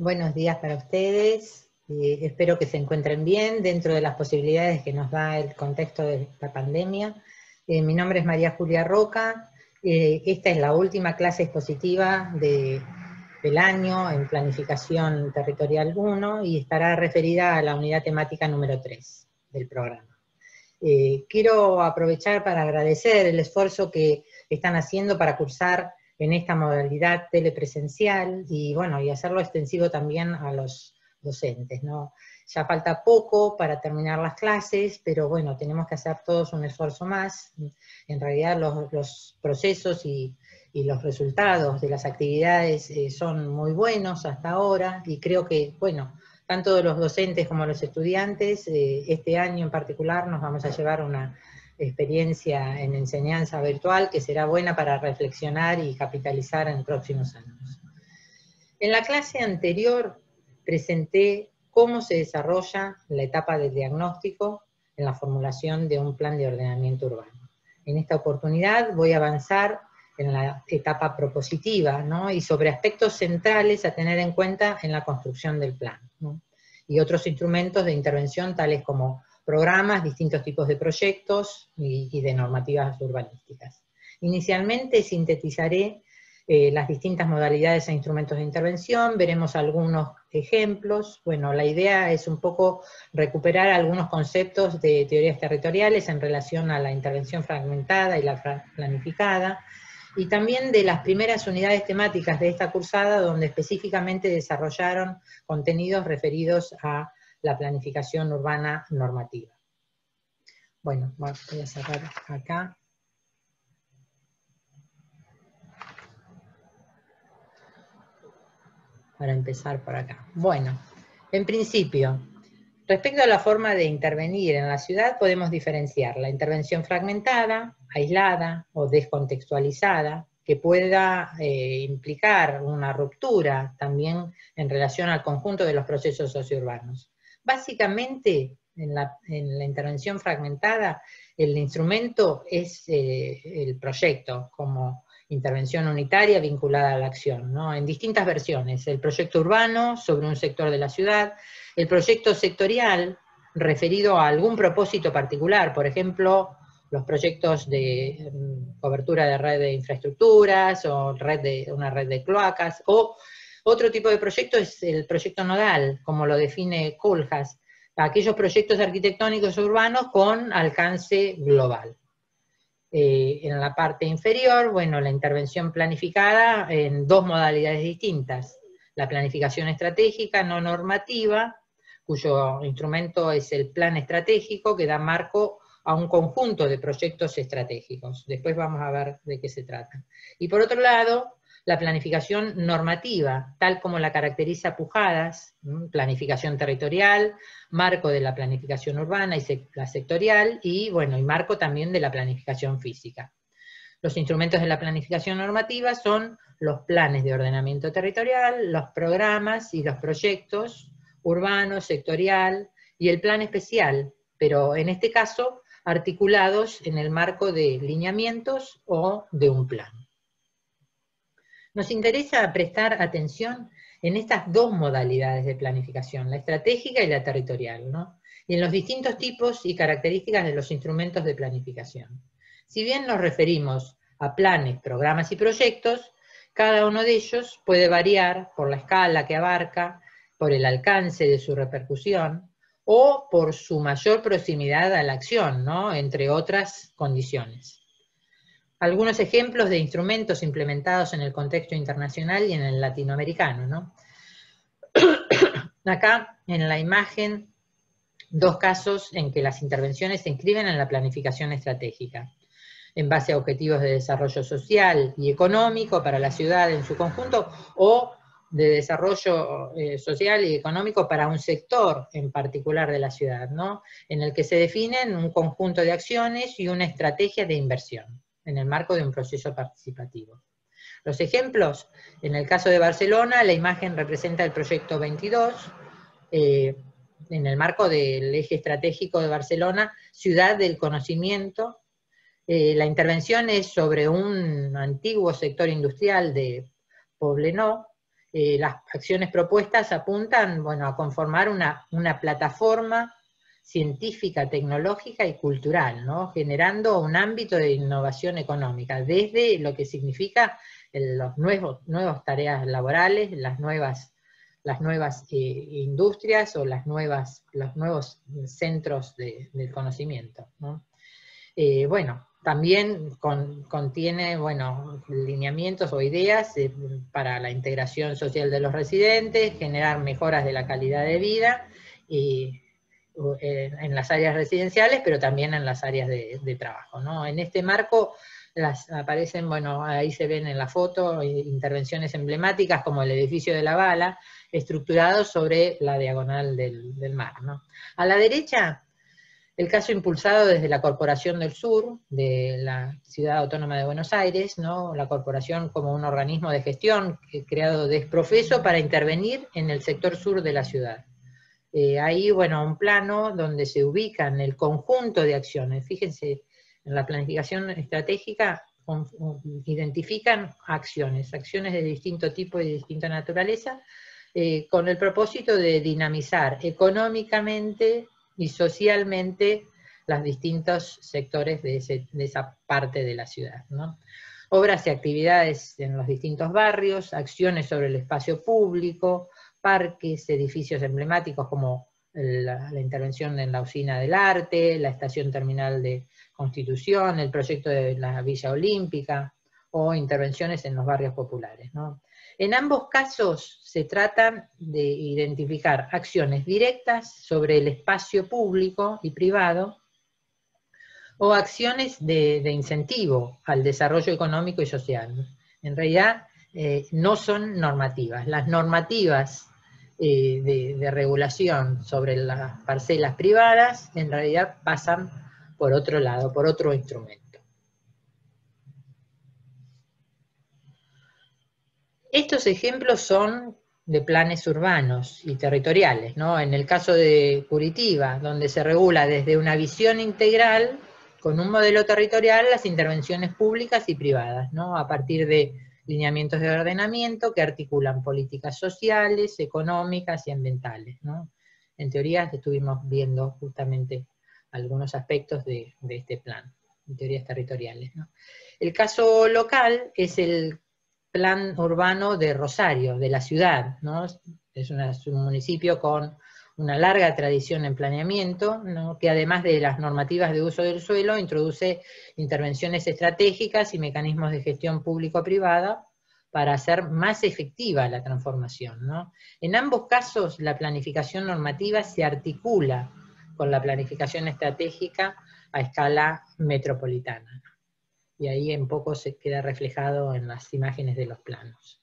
Buenos días para ustedes. Espero que se encuentren bien dentro de las posibilidades que nos da el contexto de la pandemia. Mi nombre es María Julia Roca. Esta es la última clase expositiva del año en Planificación Territorial 1 y estará referida a la unidad temática número 3 del programa. Quiero aprovechar para agradecer el esfuerzo que están haciendo para cursar en esta modalidad telepresencial y bueno, y hacerlo extensivo también a los docentes, ¿no? Ya falta poco para terminar las clases, pero bueno, tenemos que hacer todos un esfuerzo más. En realidad los procesos y los resultados de las actividades son muy buenos hasta ahora, y creo que, bueno, tanto de los docentes como los estudiantes, este año en particular nos vamos a llevar una experiencia en enseñanza virtual que será buena para reflexionar y capitalizar en próximos años. En la clase anterior presenté cómo se desarrolla la etapa del diagnóstico en la formulación de un plan de ordenamiento urbano. En esta oportunidad voy a avanzar en la etapa propositiva, ¿no? Y sobre aspectos centrales a tener en cuenta en la construcción del plan, ¿no? Y otros instrumentos de intervención tales como programas, distintos tipos de proyectos y de normativas urbanísticas. Inicialmente sintetizaré las distintas modalidades e instrumentos de intervención, veremos algunos ejemplos. Bueno, la idea es un poco recuperar algunos conceptos de teorías territoriales en relación a la intervención fragmentada y la planificada, y también de las primeras unidades temáticas de esta cursada, donde específicamente desarrollaron contenidos referidos a la planificación urbana normativa. Bueno, voy a cerrar acá. Para empezar por acá. Bueno, en principio, respecto a la forma de intervenir en la ciudad, podemos diferenciar la intervención fragmentada, aislada o descontextualizada, que pueda implicar una ruptura también en relación al conjunto de los procesos sociourbanos. Básicamente, en la intervención fragmentada, el instrumento es el proyecto como intervención unitaria vinculada a la acción, ¿no? En distintas versiones: el proyecto urbano sobre un sector de la ciudad, el proyecto sectorial referido a algún propósito particular, por ejemplo, los proyectos de cobertura de red de infraestructuras, o una red de cloacas, o otro tipo de proyecto es el proyecto nodal, como lo define Koolhaas, aquellos proyectos arquitectónicos urbanos con alcance global. En la parte inferior, bueno, la intervención planificada en dos modalidades distintas: la planificación estratégica no normativa, cuyo instrumento es el plan estratégico, que da marco a un conjunto de proyectos estratégicos. Después vamos a ver de qué se trata. Y por otro lado, la planificación normativa, tal como la caracteriza Pujadas, planificación territorial, marco de la planificación urbana y la sectorial, y bueno, y marco también de la planificación física. Los instrumentos de la planificación normativa son los planes de ordenamiento territorial, los programas y los proyectos urbano, sectorial, y el plan especial, pero en este caso articulados en el marco de lineamientos o de un plan. Nos interesa prestar atención en estas dos modalidades de planificación, la estratégica y la territorial, ¿no? Y en los distintos tipos y características de los instrumentos de planificación. Si bien nos referimos a planes, programas y proyectos, cada uno de ellos puede variar por la escala que abarca, por el alcance de su repercusión, o por su mayor proximidad a la acción, ¿no? Entre otras condiciones. Algunos ejemplos de instrumentos implementados en el contexto internacional y en el latinoamericano, ¿no? Acá, en la imagen, dos casos en que las intervenciones se inscriben en la planificación estratégica, en base a objetivos de desarrollo social y económico para la ciudad en su conjunto, o de desarrollo social y económico para un sector en particular de la ciudad, ¿no? En el que se definen un conjunto de acciones y una estrategia de inversión, en el marco de un proceso participativo. Los ejemplos: en el caso de Barcelona, la imagen representa el proyecto 22, en el marco del eje estratégico de Barcelona, Ciudad del Conocimiento. La intervención es sobre un antiguo sector industrial de Poblenou, Las acciones propuestas apuntan, bueno, a conformar una plataforma científica, tecnológica y cultural, ¿no? Generando un ámbito de innovación económica, desde lo que significa los nuevas tareas laborales, las nuevas industrias o los nuevos centros del conocimiento, ¿no? Bueno, también contiene, bueno, lineamientos o ideas para la integración social de los residentes, generar mejoras de la calidad de vida en las áreas residenciales, pero también en las áreas de trabajo, ¿no? En este marco aparecen, bueno, ahí se ven en la foto, intervenciones emblemáticas como el edificio de La Bala, estructurados sobre la diagonal del mar, ¿no? A la derecha, el caso impulsado desde la Corporación del Sur, de la Ciudad Autónoma de Buenos Aires, ¿no? La Corporación como un organismo de gestión creado de exprofeso para intervenir en el sector sur de la ciudad. Ahí, bueno, un plano donde se ubican el conjunto de acciones. Fíjense, en la planificación estratégica identifican acciones de distinto tipo y de distinta naturaleza, con el propósito de dinamizar económicamente y socialmente los distintos sectores de esa parte de la ciudad, ¿no? Obras y actividades en los distintos barrios, acciones sobre el espacio público, parques, edificios emblemáticos como la intervención en la Usina del Arte, la estación terminal de Constitución, el proyecto de la Villa Olímpica, o intervenciones en los barrios populares, ¿no? En ambos casos se trata de identificar acciones directas sobre el espacio público y privado, o acciones de incentivo al desarrollo económico y social. En realidad no son normativas. Las normativas de regulación sobre las parcelas privadas en realidad pasan por otro lado, por otro instrumento. Estos ejemplos son de planes urbanos y territoriales, ¿no? En el caso de Curitiba, donde se regula desde una visión integral, con un modelo territorial, las intervenciones públicas y privadas, ¿no? A partir de lineamientos de ordenamiento que articulan políticas sociales, económicas y ambientales, ¿no? En teoría estuvimos viendo justamente algunos aspectos de este plan, en teorías territoriales, ¿no? El caso local es el plan urbano de Rosario, de la ciudad, ¿no? Es un municipio con una larga tradición en planeamiento, ¿no? Que además de las normativas de uso del suelo, introduce intervenciones estratégicas y mecanismos de gestión público-privada para hacer más efectiva la transformación, ¿no? En ambos casos, la planificación normativa se articula con la planificación estratégica a escala metropolitana. Y ahí en poco se queda reflejado en las imágenes de los planos.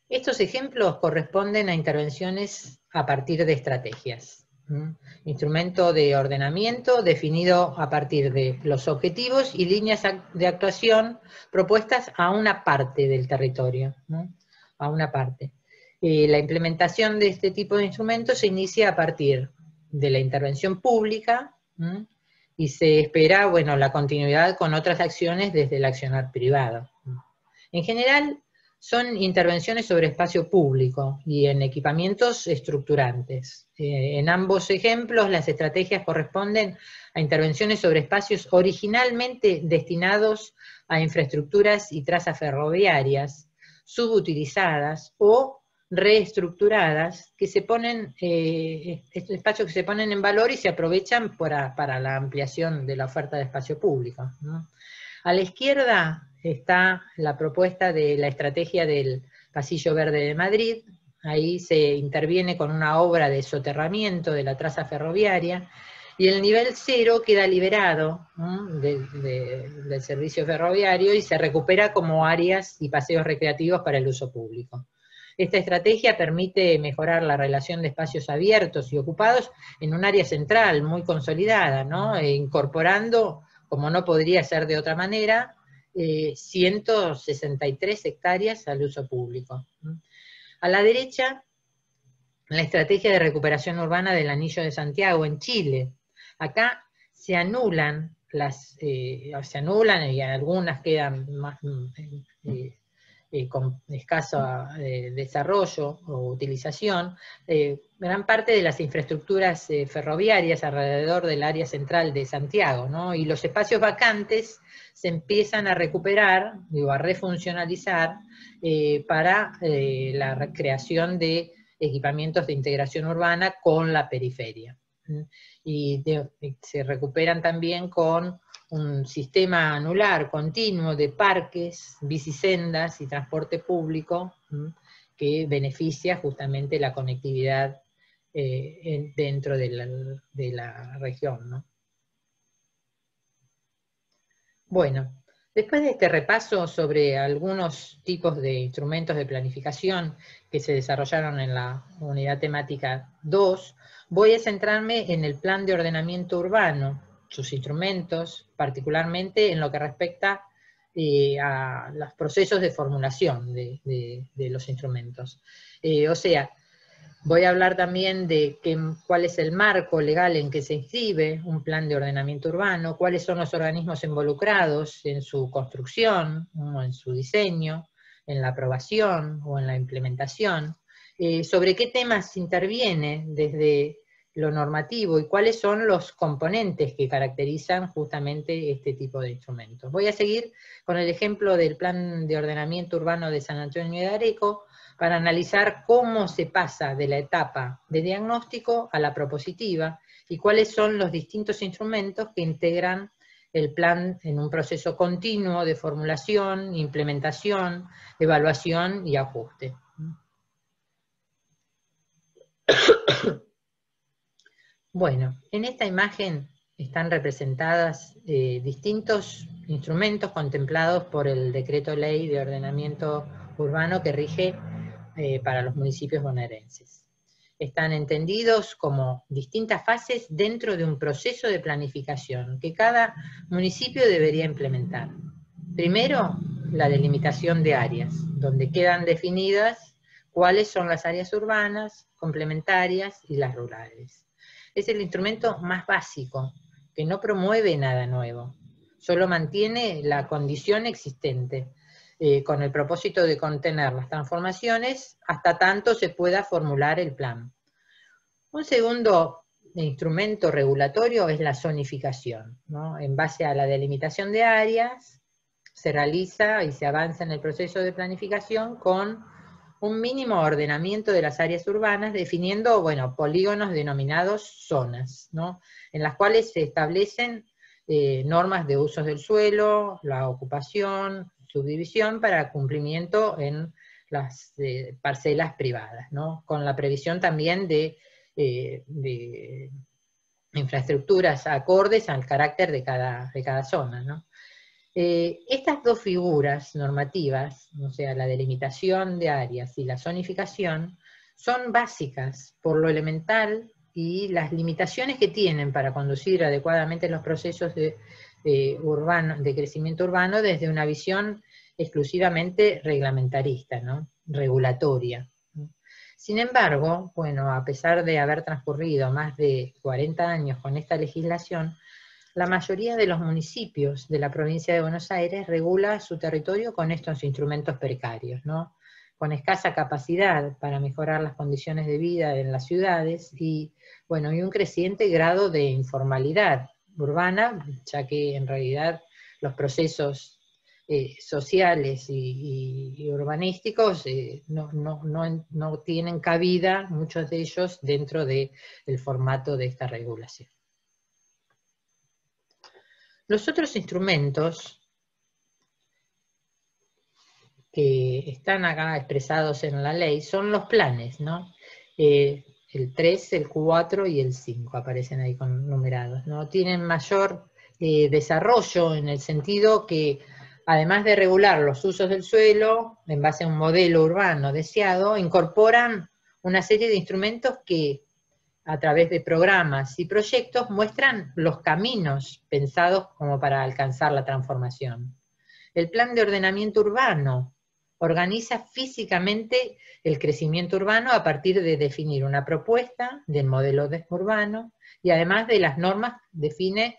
Estos ejemplos corresponden a intervenciones a partir de estrategias. Instrumento de ordenamiento definido a partir de los objetivos y líneas de actuación propuestas a una parte del territorio, ¿no? A una parte. La implementación de este tipo de instrumentos se inicia a partir de la intervención pública, y se espera, bueno, la continuidad con otras acciones desde el accionar privado. En general, son intervenciones sobre espacio público y en equipamientos estructurantes. En ambos ejemplos, las estrategias corresponden a intervenciones sobre espacios originalmente destinados a infraestructuras y trazas ferroviarias, subutilizadas o reestructuradas, que se ponen, estos espacios que se ponen en valor y se aprovechan para la ampliación de la oferta de espacio público, ¿no? A la izquierda está la propuesta de la estrategia del Pasillo Verde de Madrid. Ahí se interviene con una obra de soterramiento de la traza ferroviaria, y el nivel 0 queda liberado, ¿no? del servicio ferroviario y se recupera como áreas y paseos recreativos para el uso público. Esta estrategia permite mejorar la relación de espacios abiertos y ocupados en un área central muy consolidada, ¿no? Incorporando, como no podría ser de otra manera, 163 hectáreas al uso público. A la derecha, la estrategia de recuperación urbana del Anillo de Santiago en Chile. Acá se anulan y algunas quedan más con escaso desarrollo o utilización, gran parte de las infraestructuras ferroviarias alrededor del área central de Santiago, ¿no? Y los espacios vacantes se empiezan a recuperar, digo, a refuncionalizar para la creación de equipamientos de integración urbana con la periferia. Y se recuperan también con un sistema anular continuo de parques, bicisendas y transporte público que beneficia justamente la conectividad dentro de la región, ¿no? Bueno, después de este repaso sobre algunos tipos de instrumentos de planificación que se desarrollaron en la unidad temática 2, voy a centrarme en el plan de ordenamiento urbano, sus instrumentos, particularmente en lo que respecta a los procesos de formulación de los instrumentos. O sea, voy a hablar también de cuál es el marco legal en que se inscribe un plan de ordenamiento urbano, cuáles son los organismos involucrados en su construcción, o en su diseño, en la aprobación o en la implementación, sobre qué temas interviene desde lo normativo y cuáles son los componentes que caracterizan justamente este tipo de instrumentos. Voy a seguir con el ejemplo del plan de ordenamiento urbano de San Antonio de Areco, para analizar cómo se pasa de la etapa de diagnóstico a la propositiva y cuáles son los distintos instrumentos que integran el plan en un proceso continuo de formulación, implementación, evaluación y ajuste. Bueno, en esta imagen están representadas distintos instrumentos contemplados por el Decreto Ley de Ordenamiento Urbano que rige para los municipios bonaerenses. Están entendidos como distintas fases dentro de un proceso de planificación que cada municipio debería implementar. Primero, la delimitación de áreas, donde quedan definidas cuáles son las áreas urbanas, complementarias y las rurales. Es el instrumento más básico, que no promueve nada nuevo, solo mantiene la condición existente, con el propósito de contener las transformaciones hasta tanto se pueda formular el plan. Un segundo instrumento regulatorio es la zonificación, ¿no? En base a la delimitación de áreas, se realiza y se avanza en el proceso de planificación con un mínimo ordenamiento de las áreas urbanas, definiendo, bueno, polígonos denominados zonas, ¿no? En las cuales se establecen normas de usos del suelo, la ocupación, subdivisión para cumplimiento en las parcelas privadas, ¿no? Con la previsión también de infraestructuras acordes al carácter de cada zona, ¿no? Estas dos figuras normativas, o sea, la delimitación de áreas y la zonificación, son básicas por lo elemental y las limitaciones que tienen para conducir adecuadamente los procesos de crecimiento urbano desde una visión exclusivamente reglamentarista, ¿no? Regulatoria. Sin embargo, bueno, a pesar de haber transcurrido más de 40 años con esta legislación, la mayoría de los municipios de la provincia de Buenos Aires regula su territorio con estos instrumentos precarios, ¿no? Con escasa capacidad para mejorar las condiciones de vida en las ciudades y, bueno, y un creciente grado de informalidad urbana, ya que en realidad los procesos sociales y urbanísticos no tienen cabida, muchos de ellos, dentro del formato de esta regulación. Los otros instrumentos que están acá expresados en la ley son los planes, ¿no? El 3, el 4 y el 5 aparecen ahí con numerados, ¿no? Tienen mayor desarrollo en el sentido que, además de regular los usos del suelo, en base a un modelo urbano deseado, incorporan una serie de instrumentos que, a través de programas y proyectos, muestran los caminos pensados como para alcanzar la transformación. El plan de ordenamiento urbano organiza físicamente el crecimiento urbano a partir de definir una propuesta del modelo urbano y además de las normas define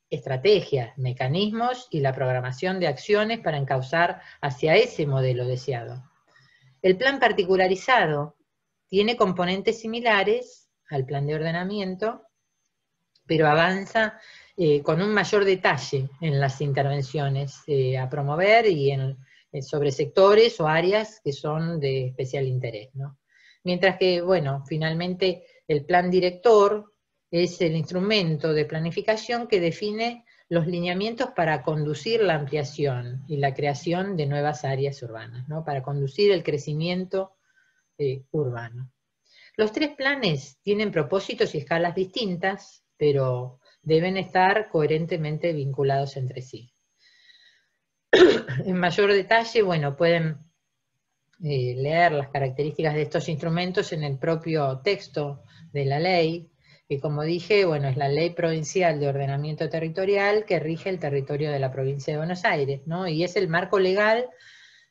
estrategias, mecanismos y la programación de acciones para encauzar hacia ese modelo deseado. El plan particularizado tiene componentes similares al plan de ordenamiento, pero avanza con un mayor detalle en las intervenciones a promover y sobre sectores o áreas que son de especial interés, ¿no? Mientras que, bueno, finalmente el plan director es el instrumento de planificación que define los lineamientos para conducir la ampliación y la creación de nuevas áreas urbanas, ¿no? Para conducir el crecimiento urbano. Los tres planes tienen propósitos y escalas distintas, pero deben estar coherentemente vinculados entre sí. En mayor detalle, bueno, pueden leer las características de estos instrumentos en el propio texto de la ley, que como dije, bueno, es la Ley Provincial de Ordenamiento Territorial que rige el territorio de la provincia de Buenos Aires, ¿no? Y es el marco legal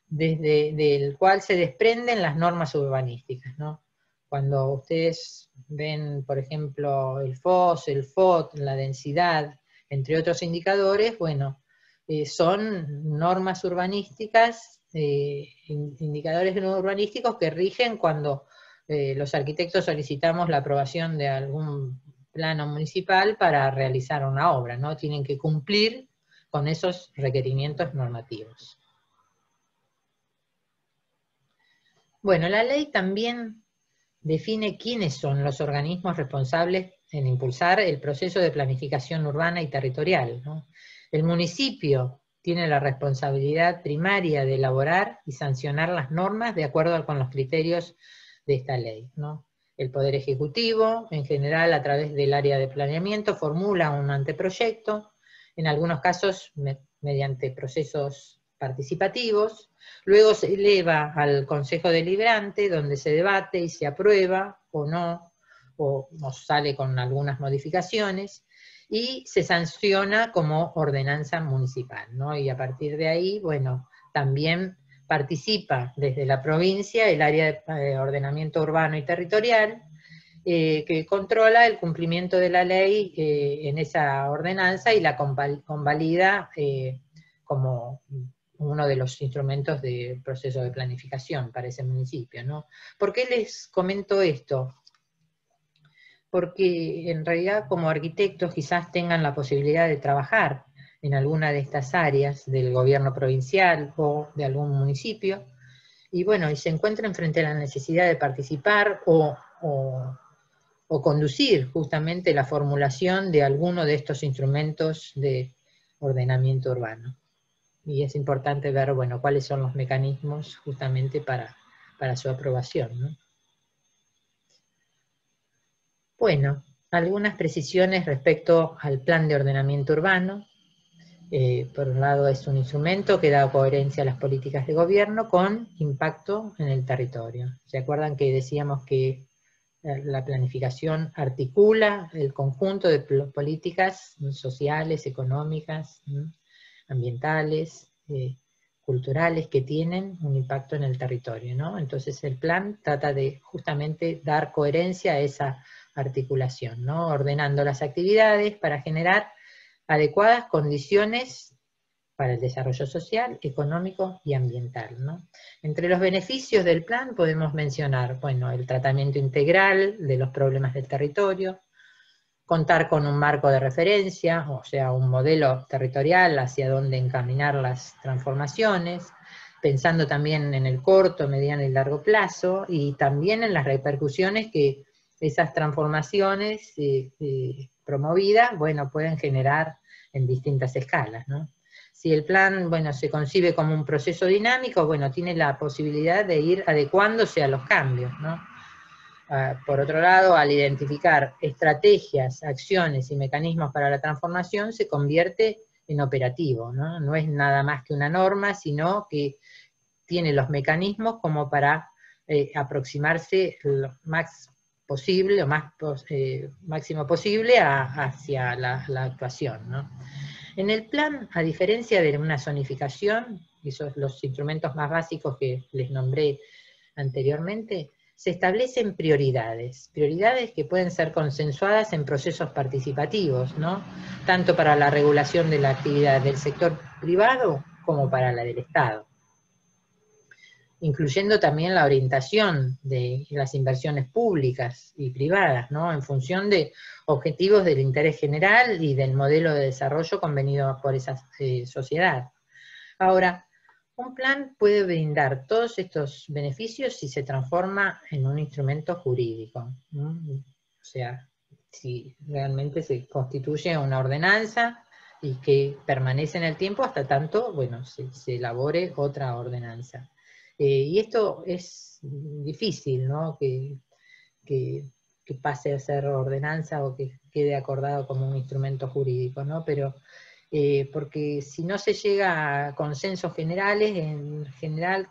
del cual se desprenden las normas urbanísticas, ¿no? Cuando ustedes ven, por ejemplo, el FOS, el FOT, la densidad, entre otros indicadores, bueno, son normas urbanísticas, indicadores urbanísticos que rigen cuando los arquitectos solicitamos la aprobación de algún plano municipal para realizar una obra, ¿no? Tienen que cumplir con esos requerimientos normativos. Bueno, la ley también define quiénes son los organismos responsables en impulsar el proceso de planificación urbana y territorial, ¿no? El municipio tiene la responsabilidad primaria de elaborar y sancionar las normas de acuerdo con los criterios de esta ley, ¿no? El Poder Ejecutivo, en general a través del área de planeamiento, formula un anteproyecto, en algunos casos mediante procesos participativos, luego se eleva al Consejo Deliberante, donde se debate y se aprueba o no, o sale con algunas modificaciones, y se sanciona como ordenanza municipal, ¿no? Y a partir de ahí, bueno, también participa desde la provincia el área de ordenamiento urbano y territorial, que controla el cumplimiento de la ley en esa ordenanza y la convalida como uno de los instrumentos del proceso de planificación para ese municipio, ¿no? ¿Por qué les comento esto? Porque en realidad como arquitectos quizás tengan la posibilidad de trabajar en alguna de estas áreas del gobierno provincial o de algún municipio, y bueno, y se encuentren frente a la necesidad de participar o conducir justamente la formulación de alguno de estos instrumentos de ordenamiento urbano. Y es importante ver, bueno, cuáles son los mecanismos justamente para su aprobación, ¿no? Bueno, algunas precisiones respecto al plan de ordenamiento urbano. Por un lado es un instrumento que da coherencia a las políticas de gobierno con impacto en el territorio. ¿Se acuerdan que decíamos que la planificación articula el conjunto de políticas sociales, económicas, ambientales, culturales que tienen un impacto en el territorio, ¿no? Entonces el plan trata de justamente dar coherencia a esa articulación, ¿no? Ordenando las actividades para generar adecuadas condiciones para el desarrollo social, económico y ambiental, ¿no? Entre los beneficios del plan podemos mencionar, bueno, el tratamiento integral de los problemas del territorio, contar con un marco de referencia, o sea, un modelo territorial hacia dónde encaminar las transformaciones, pensando también en el corto, mediano y largo plazo, y también en las repercusiones que esas transformaciones promovidas, bueno, pueden generar en distintas escalas, ¿no? Si el plan, bueno, se concibe como un proceso dinámico, bueno, tiene la posibilidad de ir adecuándose a los cambios, ¿no? Por otro lado, al identificar estrategias, acciones y mecanismos para la transformación, se convierte en operativo, ¿no? No es nada más que una norma, sino que tiene los mecanismos como para aproximarse lo más posible, lo más máximo posible hacia la actuación, ¿no? En el plan, a diferencia de una zonificación, esos los instrumentos más básicos que les nombré anteriormente, se establecen prioridades que pueden ser consensuadas en procesos participativos, ¿no? Tanto para la regulación de la actividad del sector privado como para la del Estado, incluyendo también la orientación de las inversiones públicas y privadas, ¿no? En función de objetivos del interés general y del modelo de desarrollo convenido por esa sociedad. Ahora, un plan puede brindar todos estos beneficios si se transforma en un instrumento jurídico, ¿no? O sea, si realmente se constituye una ordenanza y que permanece en el tiempo hasta tanto, bueno, se elabore otra ordenanza. Y esto es difícil, ¿no? Que pase a ser ordenanza o que quede acordado como un instrumento jurídico, ¿no? Pero porque si no se llega a consensos generales, en general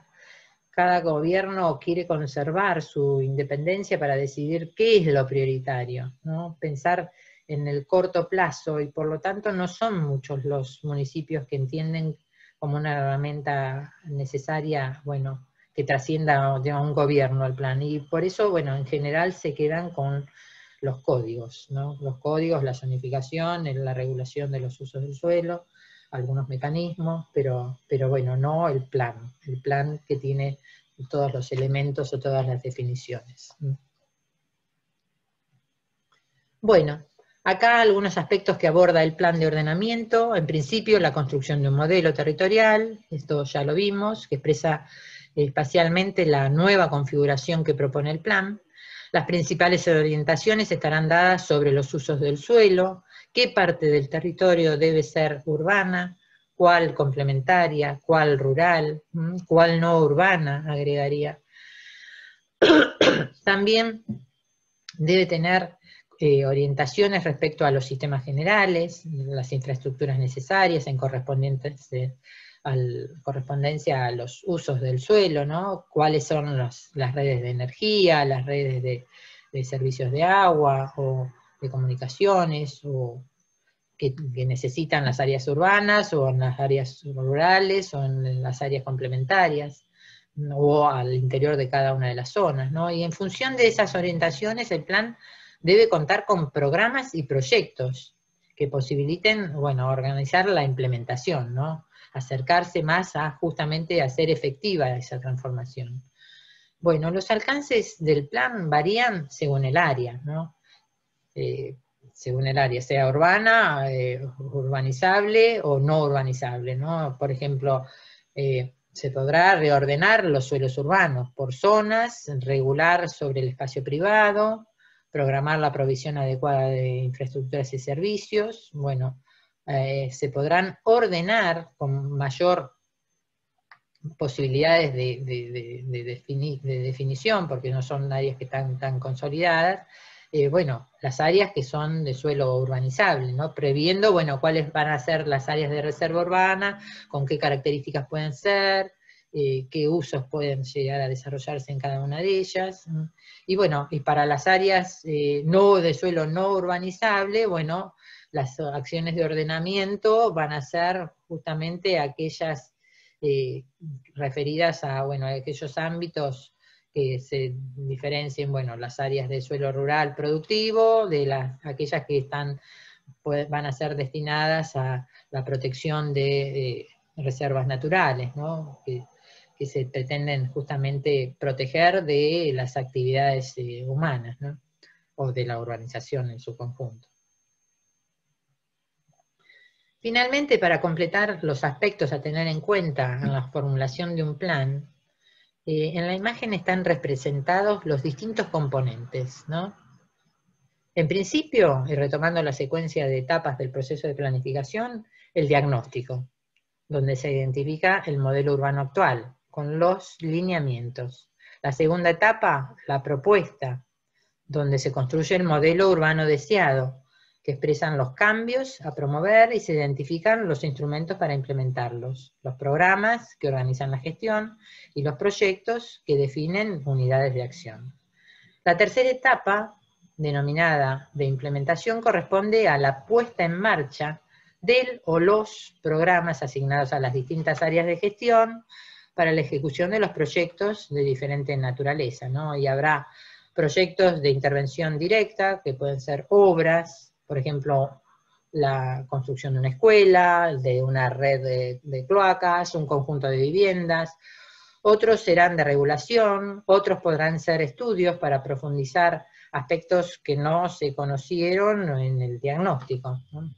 cada gobierno quiere conservar su independencia para decidir qué es lo prioritario, ¿no? Pensar en el corto plazo, y por lo tanto no son muchos los municipios que entienden como una herramienta necesaria, bueno, que trascienda de un gobierno el plan, y por eso, bueno, en general se quedan con los códigos, ¿no? Los códigos, la zonificación, la regulación de los usos del suelo, algunos mecanismos, pero bueno, no el plan que tiene todos los elementos o todas las definiciones. Bueno, acá algunos aspectos que aborda el plan de ordenamiento. En principio, la construcción de un modelo territorial, esto ya lo vimos, que expresa espacialmente la nueva configuración que propone el plan. Las principales orientaciones estarán dadas sobre los usos del suelo, qué parte del territorio debe ser urbana, cuál complementaria, cuál rural, cuál no urbana, agregaría. También debe tener orientaciones respecto a los sistemas generales, las infraestructuras necesarias en correspondencia a los usos del suelo, ¿no? Cuáles son las redes de energía, las redes de servicios de agua o de comunicaciones, o que necesitan las áreas urbanas o en las áreas rurales o en las áreas complementarias, o al interior de cada una de las zonas, ¿no? Y en función de esas orientaciones, el plan debe contar con programas y proyectos que posibiliten, bueno, organizar la implementación, ¿no? Acercarse más a justamente hacer efectiva esa transformación. Bueno, los alcances del plan varían según el área, ¿no? Según el área, sea urbana, urbanizable o no urbanizable, ¿no? Por ejemplo, se podrá reordenar los suelos urbanos por zonas, regular sobre el espacio privado, programar la provisión adecuada de infraestructuras y servicios. Bueno, se podrán ordenar con mayor posibilidades de definición, porque no son áreas que están tan consolidadas, bueno, las áreas que son de suelo urbanizable, ¿no? Previendo, bueno, cuáles van a ser las áreas de reserva urbana, con qué características pueden ser, qué usos pueden llegar a desarrollarse en cada una de ellas. Y bueno, y para las áreas no de suelo no urbanizable, bueno, las acciones de ordenamiento van a ser justamente aquellas referidas a, bueno, a aquellos ámbitos que se diferencien, bueno, las áreas de suelo rural productivo, de aquellas que van a ser destinadas a la protección de reservas naturales, ¿no? Que se pretenden justamente proteger de las actividades humanas, ¿no? O de la urbanización en su conjunto. Finalmente, para completar los aspectos a tener en cuenta en la formulación de un plan, en la imagen están representados los distintos componentes, ¿no? En principio, y retomando la secuencia de etapas del proceso de planificación, el diagnóstico, donde se identifica el modelo urbano actual, con los lineamientos. La segunda etapa, la propuesta, donde se construye el modelo urbano deseado, que expresan los cambios a promover y se identifican los instrumentos para implementarlos, los programas que organizan la gestión y los proyectos que definen unidades de acción. La tercera etapa, denominada de implementación, corresponde a la puesta en marcha del o los programas asignados a las distintas áreas de gestión, para la ejecución de los proyectos de diferente naturaleza, ¿no? Y habrá proyectos de intervención directa, que pueden ser obras, por ejemplo, la construcción de una escuela, de una red de cloacas, un conjunto de viviendas. Otros serán de regulación, otros podrán ser estudios para profundizar aspectos que no se conocieron en el diagnóstico, ¿no?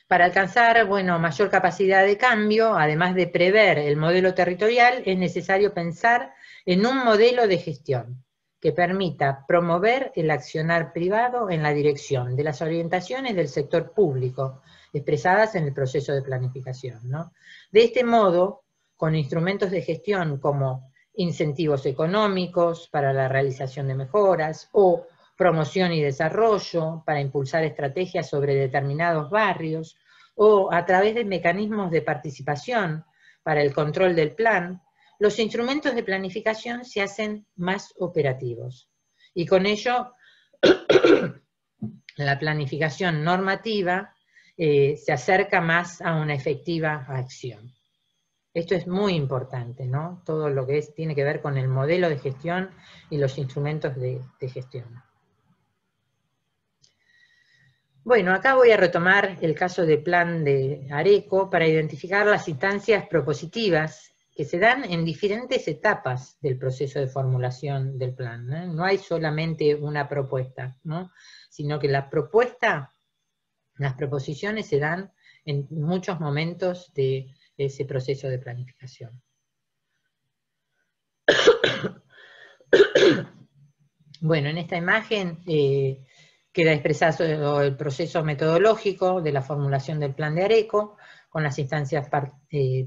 Para alcanzar, bueno, mayor capacidad de cambio, además de prever el modelo territorial, es necesario pensar en un modelo de gestión que permita promover el accionar privado en la dirección de las orientaciones del sector público, expresadas en el proceso de planificación, ¿no? De este modo, con instrumentos de gestión como incentivos económicos para la realización de mejoras, o promoción y desarrollo para impulsar estrategias sobre determinados barrios, o a través de mecanismos de participación para el control del plan, los instrumentos de planificación se hacen más operativos. Y con ello, la planificación normativa se acerca más a una efectiva acción. Esto es muy importante, ¿no? Todo lo que tiene que ver con el modelo de gestión y los instrumentos de gestión. Bueno, acá voy a retomar el caso del plan de Areco para identificar las instancias propositivas que se dan en diferentes etapas del proceso de formulación del plan, ¿no? No hay solamente una propuesta, ¿no? Sino que la propuesta, las proposiciones se dan en muchos momentos de ese proceso de planificación. Bueno, en esta imagen queda expresado el proceso metodológico de la formulación del plan de Areco, con las instancias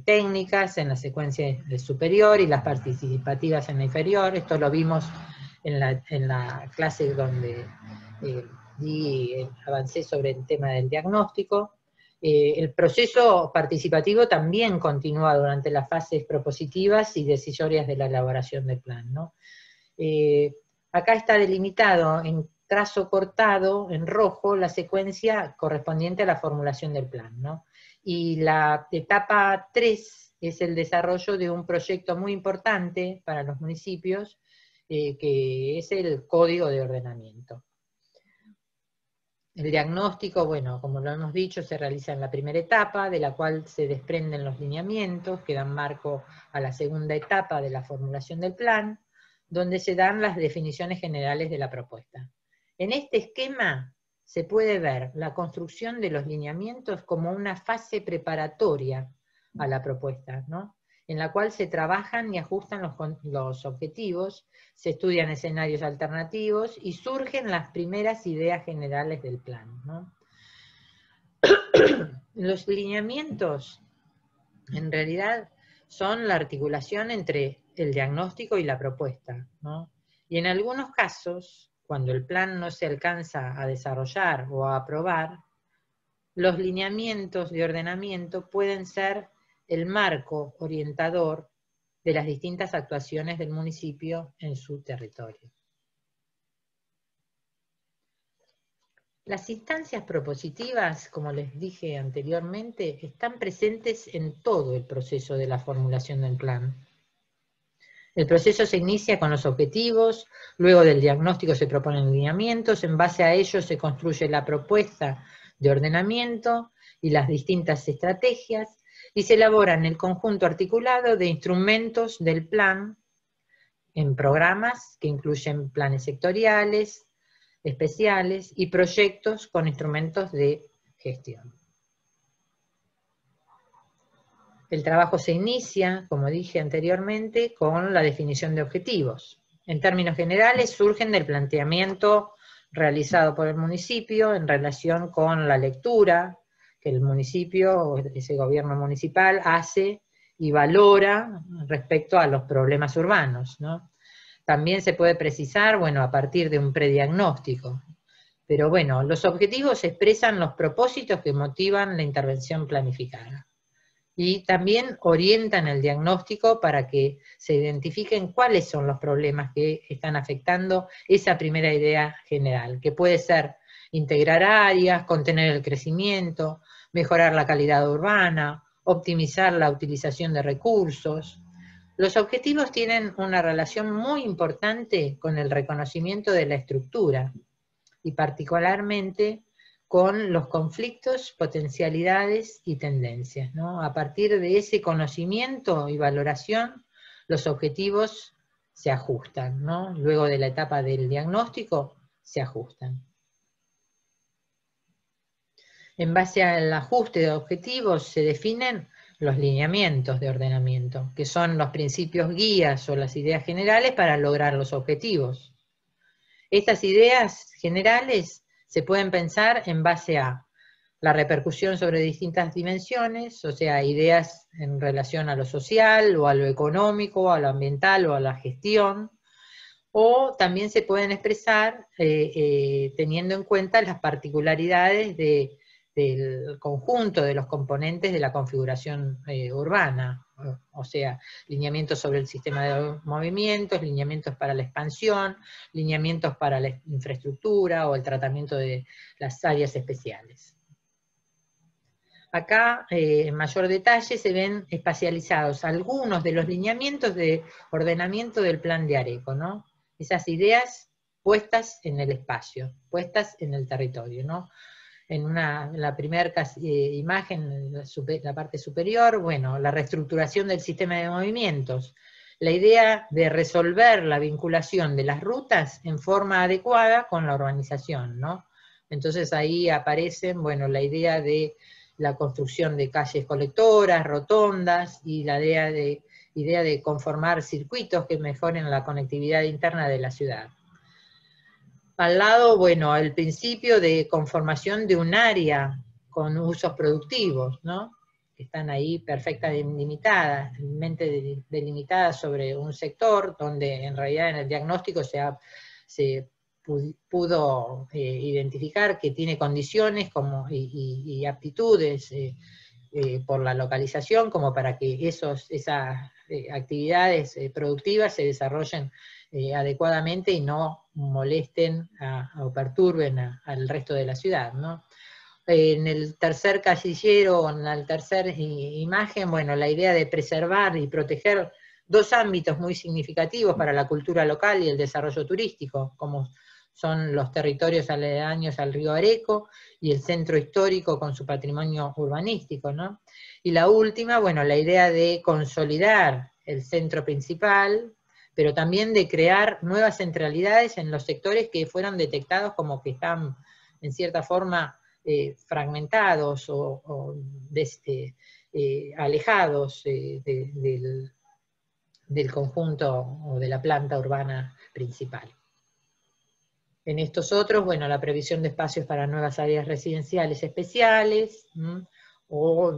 técnicas en la secuencia del superior y las participativas en la inferior. Esto lo vimos en la clase donde avancé sobre el tema del diagnóstico. El proceso participativo también continúa durante las fases propositivas y decisorias de la elaboración del plan, ¿no? Acá está delimitado en trazo cortado, en rojo, la secuencia correspondiente a la formulación del plan, ¿no? Y la etapa 3 es el desarrollo de un proyecto muy importante para los municipios, que es el código de ordenamiento. El diagnóstico, bueno, como lo hemos dicho, se realiza en la primera etapa, de la cual se desprenden los lineamientos, que dan marco a la segunda etapa de la formulación del plan, donde se dan las definiciones generales de la propuesta. En este esquema se puede ver la construcción de los lineamientos como una fase preparatoria a la propuesta, ¿no? En la cual se trabajan y ajustan los objetivos, se estudian escenarios alternativos y surgen las primeras ideas generales del plan, ¿no? Los lineamientos, en realidad, son la articulación entre el diagnóstico y la propuesta, ¿no? Y en algunos casos, cuando el plan no se alcanza a desarrollar o a aprobar, los lineamientos de ordenamiento pueden ser el marco orientador de las distintas actuaciones del municipio en su territorio. Las instancias propositivas, como les dije anteriormente, están presentes en todo el proceso de la formulación del plan. El proceso se inicia con los objetivos, luego del diagnóstico se proponen lineamientos, en base a ellos se construye la propuesta de ordenamiento y las distintas estrategias, y se elaboran el conjunto articulado de instrumentos del plan en programas que incluyen planes sectoriales, especiales y proyectos con instrumentos de gestión. El trabajo se inicia, como dije anteriormente, con la definición de objetivos. En términos generales, surgen del planteamiento realizado por el municipio en relación con la lectura que el municipio, ese gobierno municipal, hace y valora respecto a los problemas urbanos, ¿no? También se puede precisar, bueno, a partir de un prediagnóstico. Pero bueno, los objetivos expresan los propósitos que motivan la intervención planificada. Y también orientan el diagnóstico para que se identifiquen cuáles son los problemas que están afectando esa primera idea general, que puede ser integrar áreas, contener el crecimiento, mejorar la calidad urbana, optimizar la utilización de recursos. Los objetivos tienen una relación muy importante con el reconocimiento de la estructura, y particularmente con los conflictos, potencialidades y tendencias, ¿no? A partir de ese conocimiento y valoración, los objetivos se ajustan, ¿no? Luego de la etapa del diagnóstico, se ajustan. En base al ajuste de objetivos se definen los lineamientos de ordenamiento, que son los principios guías o las ideas generales para lograr los objetivos. Estas ideas generales se pueden pensar en base a la repercusión sobre distintas dimensiones, o sea, ideas en relación a lo social, o a lo económico, a lo ambiental, o a la gestión, o también se pueden expresar teniendo en cuenta las particularidades del conjunto de los componentes de la configuración urbana, o sea, lineamientos sobre el sistema de movimientos, lineamientos para la expansión, lineamientos para la infraestructura o el tratamiento de las áreas especiales. Acá, en mayor detalle, se ven espacializados algunos de los lineamientos de ordenamiento del plan de Areco, ¿no? Esas ideas puestas en el espacio, puestas en el territorio, ¿no? En la primera imagen, en la parte superior, bueno, la reestructuración del sistema de movimientos, la idea de resolver la vinculación de las rutas en forma adecuada con la urbanización, ¿no? Entonces ahí aparecen, bueno, la idea de la construcción de calles colectoras, rotondas, y la idea de conformar circuitos que mejoren la conectividad interna de la ciudad. Al lado, bueno, el principio de conformación de un área con usos productivos, ¿no? Que están ahí perfectamente delimitadas sobre un sector, donde en realidad en el diagnóstico se pudo identificar que tiene condiciones y aptitudes por la localización, como para que esas actividades productivas se desarrollen adecuadamente y no molesten o perturben al resto de la ciudad, ¿no? En el tercer casillero, en la tercera imagen, bueno, la idea de preservar y proteger dos ámbitos muy significativos para la cultura local y el desarrollo turístico, como son los territorios aledaños al río Areco y el centro histórico con su patrimonio urbanístico, ¿no? Y la última, bueno, la idea de consolidar el centro principal, pero también de crear nuevas centralidades en los sectores que fueron detectados como que están, en cierta forma, fragmentados o alejados del conjunto o de la planta urbana principal. En estos otros, bueno, la previsión de espacios para nuevas áreas residenciales especiales,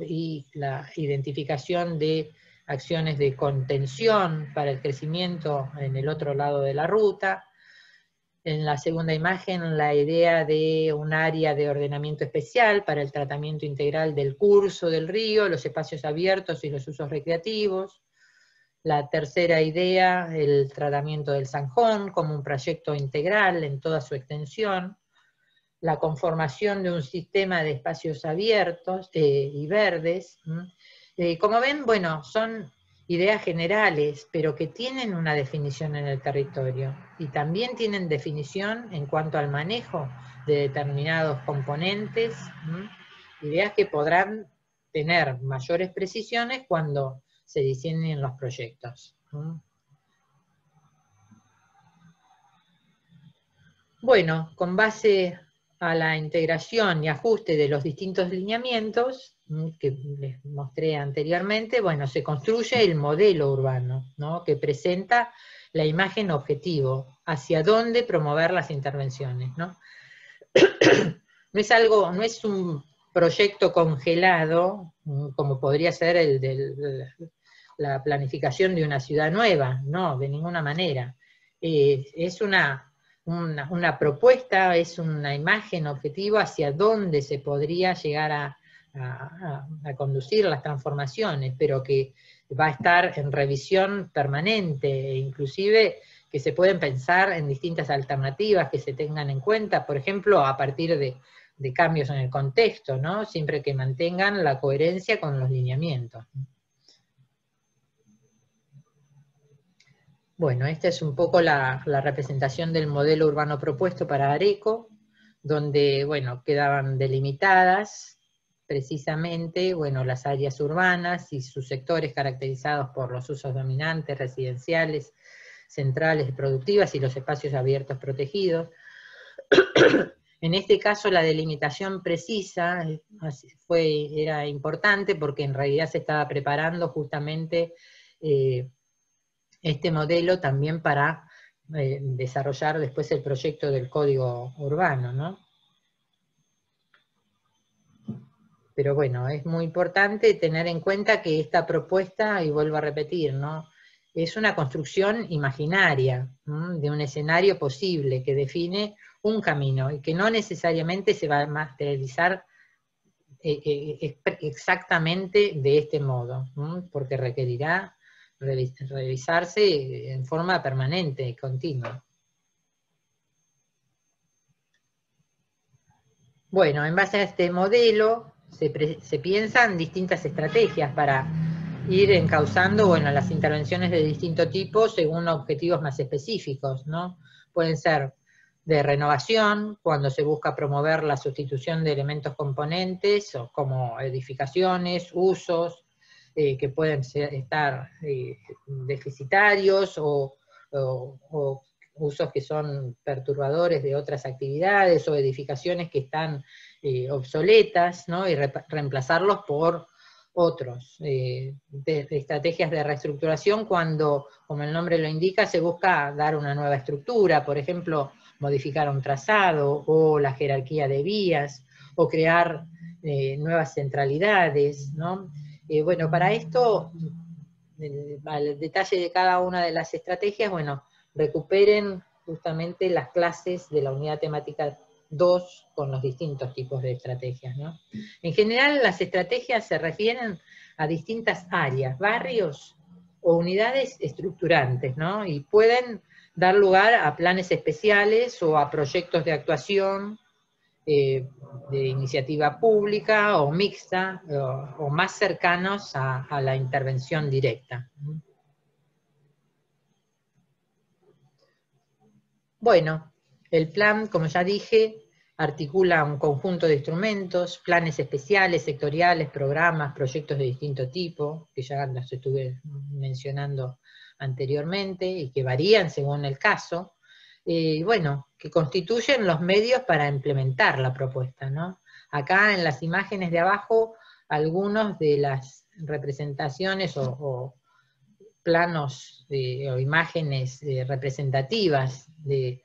y la identificación de acciones de contención para el crecimiento en el otro lado de la ruta. En la segunda imagen, la idea de un área de ordenamiento especial para el tratamiento integral del curso del río, los espacios abiertos y los usos recreativos. La tercera idea, el tratamiento del Zanjón como un proyecto integral en toda su extensión. La conformación de un sistema de espacios abiertos y verdes. Como ven, bueno, son ideas generales, pero que tienen una definición en el territorio, y también tienen definición en cuanto al manejo de determinados componentes, ideas que podrán tener mayores precisiones cuando se diseñen los proyectos. Bueno, con base a la integración y ajuste de los distintos lineamientos que les mostré anteriormente, bueno, se construye el modelo urbano, ¿no? Que presenta la imagen objetivo, hacia dónde promover las intervenciones, ¿no? No es un proyecto congelado, como podría ser el de la planificación de una ciudad nueva, no, de ninguna manera. Es una propuesta, es una imagen objetiva hacia dónde se podría llegar a conducir las transformaciones, pero que va a estar en revisión permanente, e inclusive que se pueden pensar en distintas alternativas que se tengan en cuenta, por ejemplo, a partir de de cambios en el contexto, ¿no? Siempre que mantengan la coherencia con los lineamientos. Bueno, esta es un poco la representación del modelo urbano propuesto para Areco, donde, bueno, quedaban delimitadas precisamente, bueno, las áreas urbanas y sus sectores caracterizados por los usos dominantes, residenciales, centrales y productivas, y los espacios abiertos protegidos. En este caso la delimitación precisa era importante porque en realidad se estaba preparando justamente este modelo también para desarrollar después el proyecto del código urbano, ¿no? Pero bueno, es muy importante tener en cuenta que esta propuesta, y vuelvo a repetir, ¿no?, es una construcción imaginaria, de un escenario posible que define un camino y que no necesariamente se va a materializar exactamente de este modo, porque requerirá revisarse en forma permanente y continua. Bueno, en base a este modelo se piensan distintas estrategias para ir encauzando, bueno, las intervenciones de distinto tipo según objetivos más específicos, ¿no? Pueden ser de renovación, cuando se busca promover la sustitución de elementos componentes, o como edificaciones, usos, que pueden estar deficitarios o usos que son perturbadores de otras actividades, o edificaciones que están obsoletas, ¿no? Y reemplazarlos por otros. De estrategias de reestructuración cuando, como el nombre lo indica, se busca dar una nueva estructura, por ejemplo, modificar un trazado, o la jerarquía de vías, o crear nuevas centralidades, ¿no? Bueno, para esto, al detalle de cada una de las estrategias, bueno, recuperen justamente las clases de la unidad temática 2 con los distintos tipos de estrategias, ¿no? En general, las estrategias se refieren a distintas áreas, barrios o unidades estructurantes, ¿no? Y pueden dar lugar a planes especiales o a proyectos de actuación de iniciativa pública o mixta, o más cercanos a la intervención directa. Bueno, el plan, como ya dije, articula un conjunto de instrumentos, planes especiales, sectoriales, programas, proyectos de distinto tipo, que ya los estuve mencionando anteriormente, y que varían según el caso, bueno, que constituyen los medios para implementar la propuesta, ¿no? Acá en las imágenes de abajo, algunos de las representaciones o planos o imágenes representativas de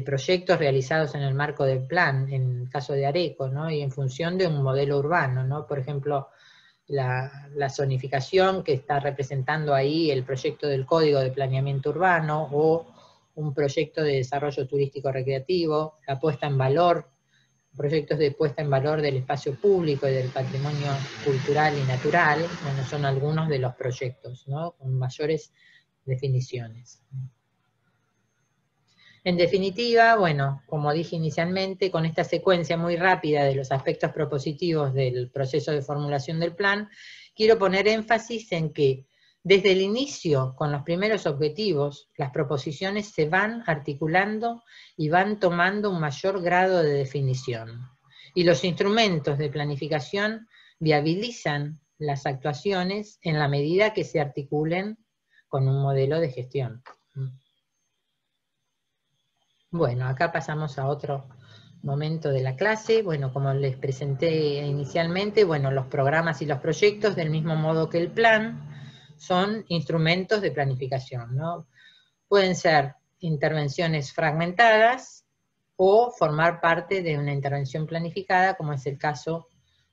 proyectos realizados en el marco del plan, en el caso de Areco, ¿no? Y en función de un modelo urbano, ¿no? Por ejemplo, la zonificación que está representando ahí el proyecto del Código de Planeamiento Urbano, o un proyecto de desarrollo turístico recreativo, la puesta en valor, proyectos de puesta en valor del espacio público y del patrimonio cultural y natural, bueno, son algunos de los proyectos, ¿no? Con mayores definiciones. En definitiva, bueno, como dije inicialmente, con esta secuencia muy rápida de los aspectos propositivos del proceso de formulación del plan, quiero poner énfasis en que desde el inicio, con los primeros objetivos, las proposiciones se van articulando y van tomando un mayor grado de definición. Y los instrumentos de planificación viabilizan las actuaciones en la medida que se articulen con un modelo de gestión. Bueno, acá pasamos a otro momento de la clase. Bueno, como les presenté inicialmente, bueno, los programas y los proyectos, del mismo modo que el plan, son instrumentos de planificación, ¿no? Pueden ser intervenciones fragmentadas o formar parte de una intervención planificada, como es el caso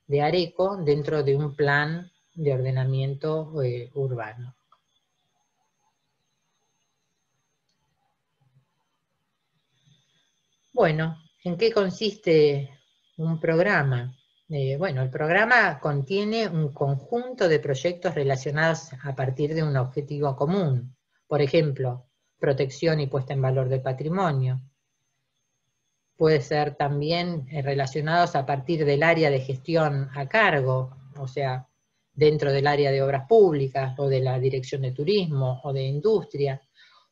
de Areco, dentro de un plan de ordenamiento urbano. Bueno, ¿en qué consiste un programa? Bueno, el programa contiene un conjunto de proyectos relacionados a partir de un objetivo común. Por ejemplo, protección y puesta en valor del patrimonio, puede ser también relacionados a partir del área de gestión a cargo, o sea, dentro del área de obras públicas, o de la dirección de turismo, o de industria,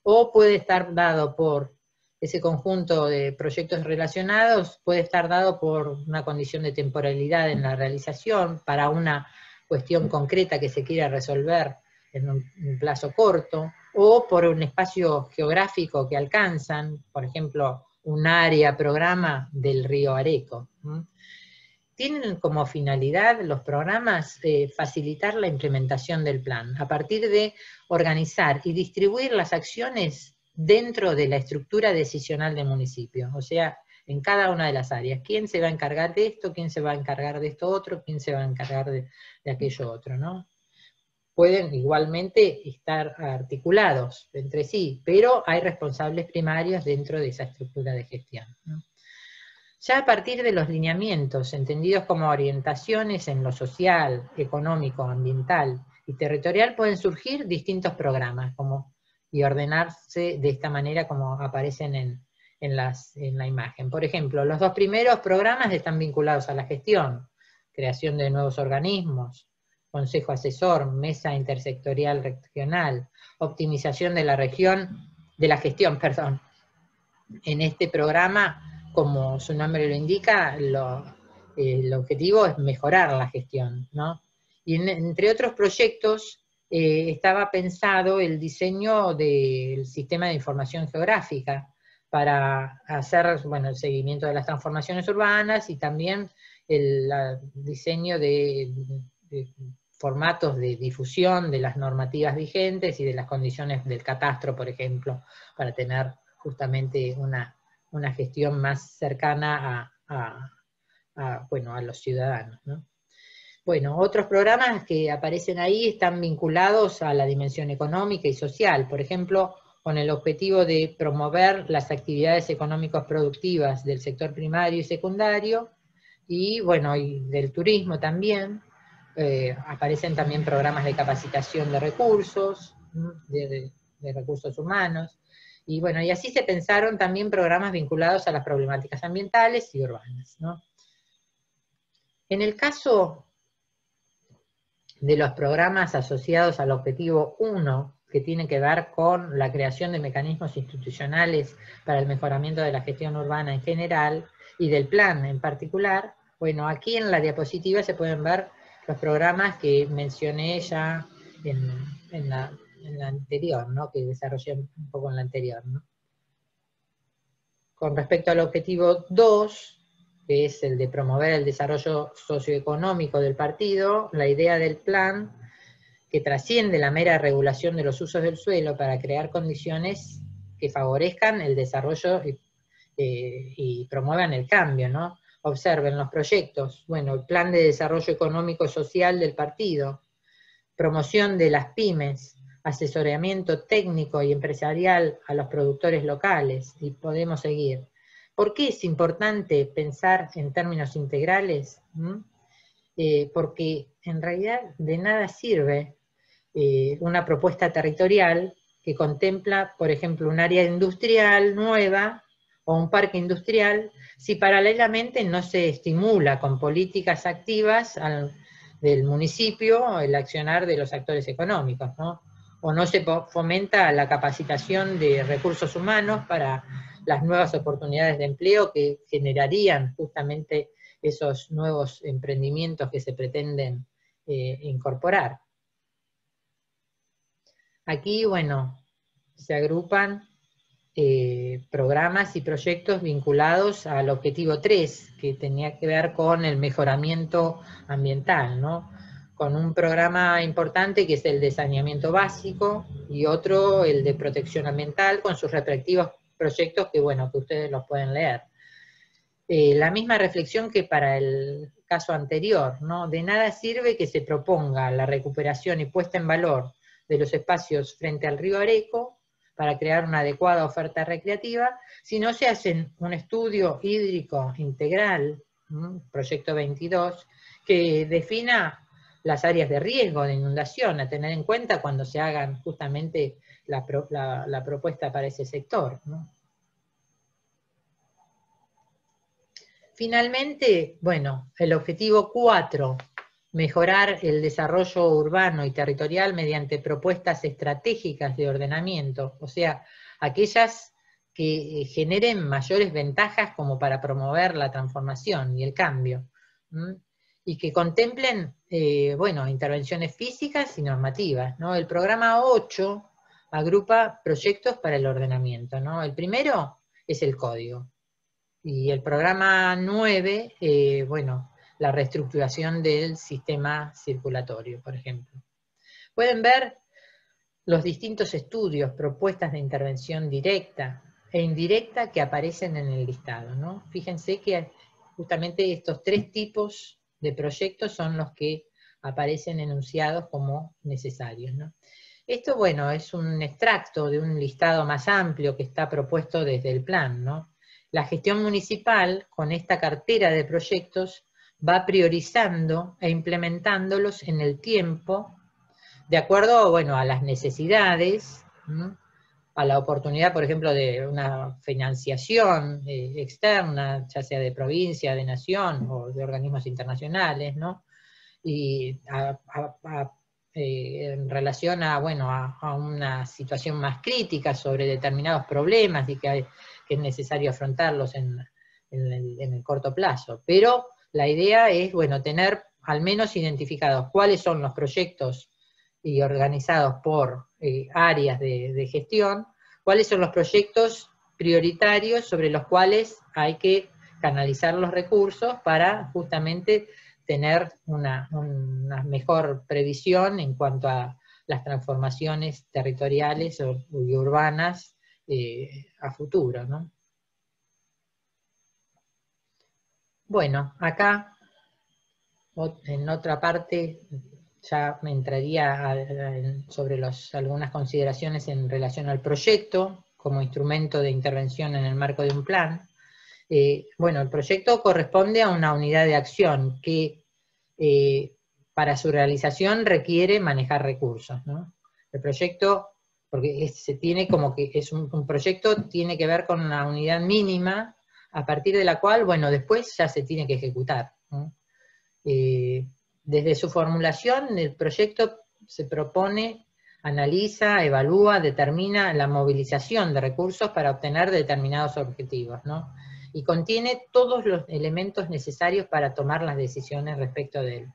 o puede estar dado por ese conjunto de proyectos relacionados, puede estar dado por una condición de temporalidad en la realización, para una cuestión concreta que se quiera resolver en un plazo corto, o por un espacio geográfico que alcanzan, por ejemplo, un área, programa del río Areco. Tienen como finalidad los programas facilitar la implementación del plan, a partir de organizar y distribuir las acciones dentro de la estructura decisional del municipio, o sea, en cada una de las áreas. ¿Quién se va a encargar de esto? ¿Quién se va a encargar de esto otro? ¿Quién se va a encargar de aquello otro? ¿No? Pueden igualmente estar articulados entre sí, pero hay responsables primarios dentro de esa estructura de gestión, ¿no? Ya a partir de los lineamientos, entendidos como orientaciones en lo social, económico, ambiental y territorial, pueden surgir distintos programas y ordenarse de esta manera como aparecen en la imagen. Por ejemplo, los dos primeros programas están vinculados a la gestión, creación de nuevos organismos, consejo asesor, mesa intersectorial regional, optimización de la gestión. En este programa, como su nombre lo indica, el objetivo es mejorar la gestión, ¿no? Y entre otros proyectos estaba pensado el diseño del sistema de información geográfica para hacer, bueno, el seguimiento de las transformaciones urbanas y también el diseño de formatos de difusión de las normativas vigentes y de las condiciones del catastro, por ejemplo, para tener justamente una gestión más cercana a los ciudadanos, ¿no? Bueno, otros programas que aparecen ahí están vinculados a la dimensión económica y social, por ejemplo, con el objetivo de promover las actividades económicas productivas del sector primario y secundario, y bueno, y del turismo también. Aparecen también programas de capacitación de recursos, de recursos humanos, y bueno, y así se pensaron también programas vinculados a las problemáticas ambientales y urbanas, ¿no? En el caso de los programas asociados al objetivo 1, que tiene que ver con la creación de mecanismos institucionales para el mejoramiento de la gestión urbana en general, y del plan en particular, bueno, aquí en la diapositiva se pueden ver los programas que mencioné ya en la anterior, ¿no? Que desarrollé un poco en la anterior, ¿no? Con respecto al objetivo 2, que es el de promover el desarrollo socioeconómico del partido, la idea del plan, que trasciende la mera regulación de los usos del suelo para crear condiciones que favorezcan el desarrollo y promuevan el cambio, ¿no? Observen los proyectos, bueno, el plan de desarrollo económico y social del partido, promoción de las pymes, asesoramiento técnico y empresarial a los productores locales, y podemos seguir. ¿Por qué es importante pensar en términos integrales? Porque en realidad de nada sirve una propuesta territorial que contempla, por ejemplo, un área industrial nueva o un parque industrial, si paralelamente no se estimula con políticas activas del municipio el accionar de los actores económicos, ¿no? O no se fomenta la capacitación de recursos humanos para las nuevas oportunidades de empleo que generarían justamente esos nuevos emprendimientos que se pretenden incorporar. Aquí, bueno, se agrupan programas y proyectos vinculados al objetivo 3, que tenía que ver con el mejoramiento ambiental, ¿no? Con un programa importante que es el de saneamiento básico, y otro, el de protección ambiental, con sus respectivos proyectos que, bueno, que ustedes los pueden leer. La misma reflexión que para el caso anterior, ¿no? De nada sirve que se proponga la recuperación y puesta en valor de los espacios frente al río Areco para crear una adecuada oferta recreativa, si no se hace un estudio hídrico integral, proyecto 22, que defina las áreas de riesgo de inundación a tener en cuenta cuando se hagan justamente la propuesta para ese sector, ¿no? Finalmente, bueno, el objetivo 4, mejorar el desarrollo urbano y territorial mediante propuestas estratégicas de ordenamiento, o sea, aquellas que generen mayores ventajas como para promover la transformación y el cambio, y que contemplen, bueno, intervenciones físicas y normativas, ¿no? El programa 8 agrupa proyectos para el ordenamiento, ¿no? El primero es el código. Y el programa 9, bueno, la reestructuración del sistema circulatorio, por ejemplo. Pueden ver los distintos estudios, propuestas de intervención directa e indirecta que aparecen en el listado, ¿no? Fíjense que justamente estos 3 tipos de proyectos son los que aparecen enunciados como necesarios, ¿no? Esto, bueno, es un extracto de un listado más amplio que está propuesto desde el plan, ¿no? La gestión municipal, con esta cartera de proyectos, va priorizando e implementándolos en el tiempo, de acuerdo, bueno, a las necesidades, ¿no? A la oportunidad, por ejemplo, de una financiación externa, ya sea de provincia, de nación o de organismos internacionales, ¿no? Y en relación a, bueno, a una situación más crítica sobre determinados problemas y que es necesario afrontarlos en el corto plazo. Pero la idea es, bueno, tener al menos identificados cuáles son los proyectos y organizados por áreas de gestión, cuáles son los proyectos prioritarios sobre los cuales hay que canalizar los recursos para justamente tener una mejor previsión en cuanto a las transformaciones territoriales y urbanas a futuro, ¿no? Bueno, acá, en otra parte, ya me entraría sobre algunas consideraciones en relación al proyecto, como instrumento de intervención en el marco de un plan. Bueno, el proyecto corresponde a una unidad de acción que para su realización requiere manejar recursos, ¿no? El proyecto, porque se tiene como que es un proyecto, tiene que ver con una unidad mínima, a partir de la cual, bueno, después ya se tiene que ejecutar, ¿no? Desde su formulación, el proyecto se propone, analiza, evalúa, determina la movilización de recursos para obtener determinados objetivos, ¿no? Y contiene todos los elementos necesarios para tomar las decisiones respecto de él.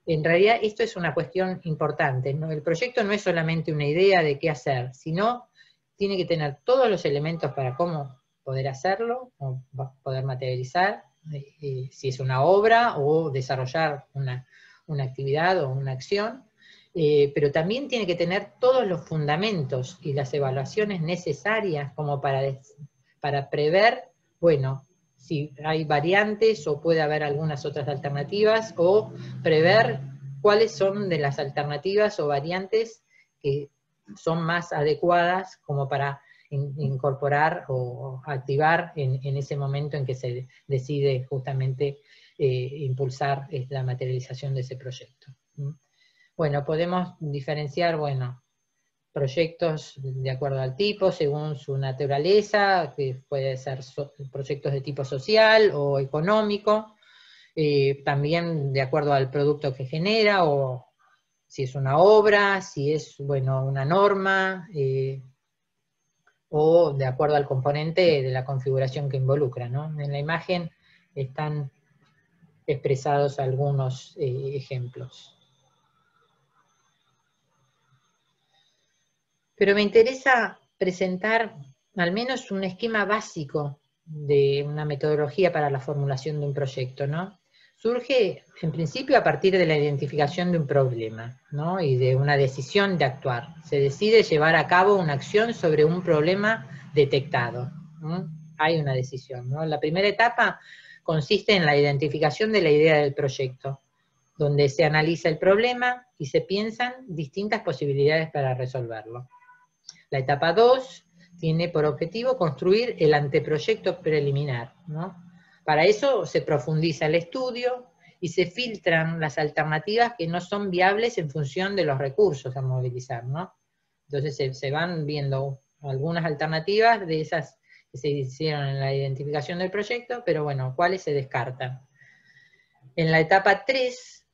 En realidad esto es una cuestión importante, ¿no? El proyecto no es solamente una idea de qué hacer, sino tiene que tener todos los elementos para cómo poder hacerlo, o poder materializar, si es una obra o desarrollar una actividad o una acción, pero también tiene que tener todos los fundamentos y las evaluaciones necesarias como para prever, bueno, si hay variantes o puede haber algunas otras alternativas, o prever cuáles son de las alternativas o variantes que son más adecuadas como para incorporar o activar en ese momento en que se decide justamente impulsar la materialización de ese proyecto. Bueno, podemos diferenciar, bueno, proyectos de acuerdo al tipo, según su naturaleza, que puede ser proyectos de tipo social o económico, también de acuerdo al producto que genera, o si es una obra, si es, bueno, una norma, o de acuerdo al componente de la configuración que involucra, ¿no? En la imagen están expresados algunos ejemplos. Pero me interesa presentar al menos un esquema básico de una metodología para la formulación de un proyecto, ¿no? Surge, en principio, a partir de la identificación de un problema, ¿no? Y de una decisión de actuar. Se decide llevar a cabo una acción sobre un problema detectado, ¿no? Hay una decisión, ¿no? La primera etapa consiste en la identificación de la idea del proyecto, donde se analiza el problema y se piensan distintas posibilidades para resolverlo. La etapa 2 tiene por objetivo construir el anteproyecto preliminar, ¿no? Para eso se profundiza el estudio y se filtran las alternativas que no son viables en función de los recursos a movilizar, ¿no? Entonces se van viendo algunas alternativas de esas que se hicieron en la identificación del proyecto, pero bueno, cuáles se descartan. En la etapa 3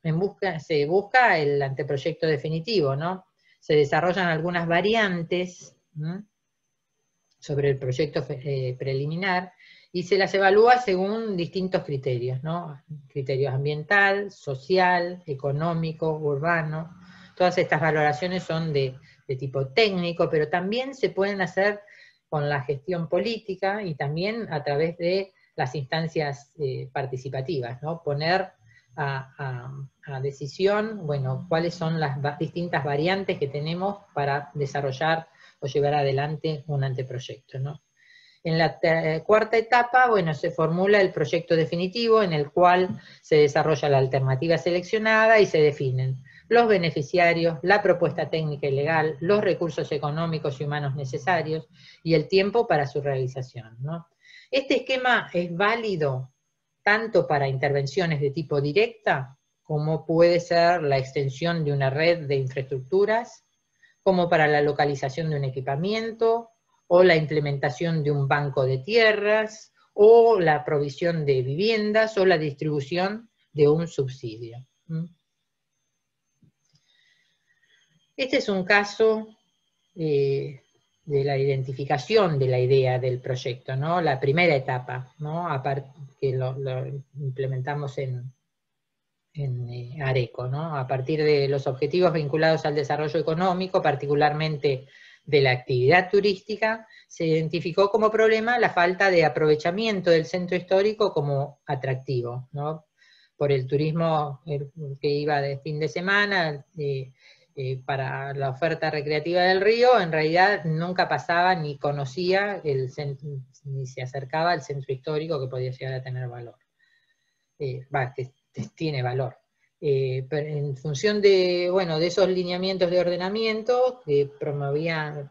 se busca el anteproyecto definitivo, ¿no? Se desarrollan algunas variantes, ¿no?, sobre el proyecto preliminar, y se las evalúa según distintos criterios, ¿no? Criterios ambiental, social, económico, urbano. Todas estas valoraciones son de tipo técnico, pero también se pueden hacer con la gestión política y también a través de las instancias participativas, ¿no? Poner a decisión, bueno, cuáles son las distintas variantes que tenemos para desarrollar o llevar adelante un anteproyecto, ¿no? En la cuarta etapa, bueno, se formula el proyecto definitivo en el cual se desarrolla la alternativa seleccionada y se definen los beneficiarios, la propuesta técnica y legal, los recursos económicos y humanos necesarios y el tiempo para su realización, ¿no? Este esquema es válido tanto para intervenciones de tipo directa, como puede ser la extensión de una red de infraestructuras, como para la localización de un equipamiento, o la implementación de un banco de tierras, o la provisión de viviendas, o la distribución de un subsidio. Este es un caso de la identificación de la idea del proyecto, ¿no? La primera etapa, ¿no? Que lo implementamos en Areco, ¿no? A partir de los objetivos vinculados al desarrollo económico, particularmente de la actividad turística, se identificó como problema la falta de aprovechamiento del centro histórico como atractivo, ¿no? Por el turismo que iba de fin de semana, para la oferta recreativa del río, en realidad nunca pasaba ni conocía ni se acercaba al centro histórico que podía llegar a tener valor. Que tiene valor. Pero en función de, bueno, de esos lineamientos de ordenamiento que